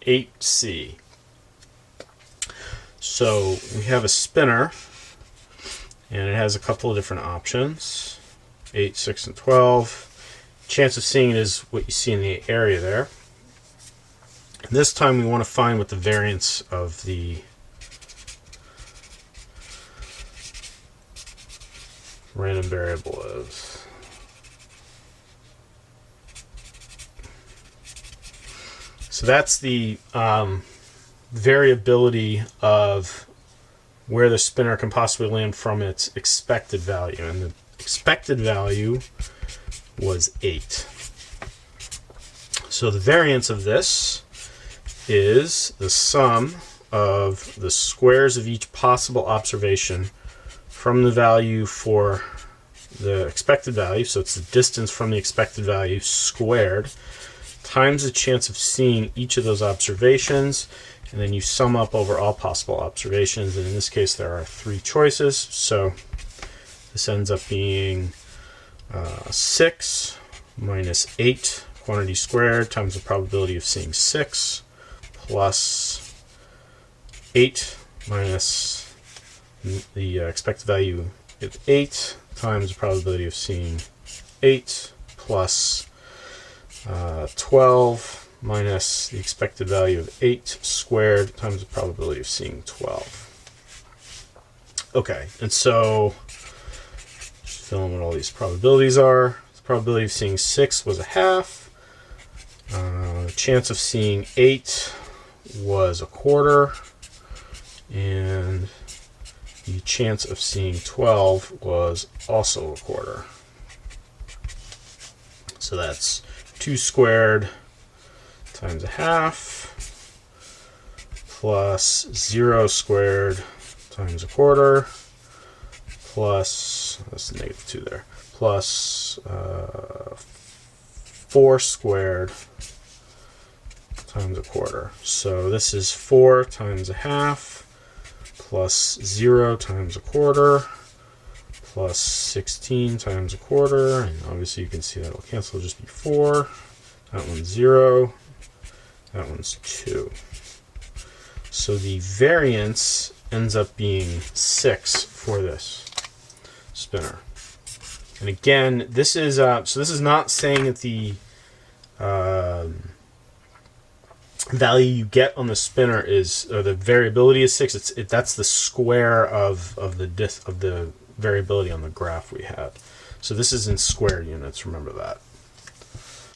8C. So we have a spinner, and it has a couple of different options, 8, 6, and 12. Chance of seeing it is what you see in the area there. And this time we want to find what the variance of the random variable is. So that's the variability of where the spinner can possibly land from its expected value. And the expected value was 8. So the variance of this is the sum of the squares of each possible observation from the value for the expected value, so it's the distance from the expected value squared, times the chance of seeing each of those observations, and then you sum up over all possible observations, and in this case there are 3 choices, so this ends up being 6 minus 8 quantity squared times the probability of seeing 6 plus 8 minus the expected value of 8 times the probability of seeing 8 plus 12 minus the expected value of 8 squared times the probability of seeing 12. Okay, and so just fill in what all these probabilities are. The probability of seeing 6 was a half. The chance of seeing 8 was a quarter. And the chance of seeing 12 was also a quarter. So that's 2 squared times a half plus 0 squared times a quarter plus, that's negative 2 there, plus 4 squared times a quarter. So this is 4 times a half plus 0 times a quarter plus 16 times a quarter, and obviously you can see that will cancel, just be 4. That one's 0. That one's 2. So the variance ends up being 6 for this spinner. And again, this is so this is not saying that the value you get on the spinner is, or the variability is 6. That's the square of the variability on the graph we had. So this is in square units. Remember that.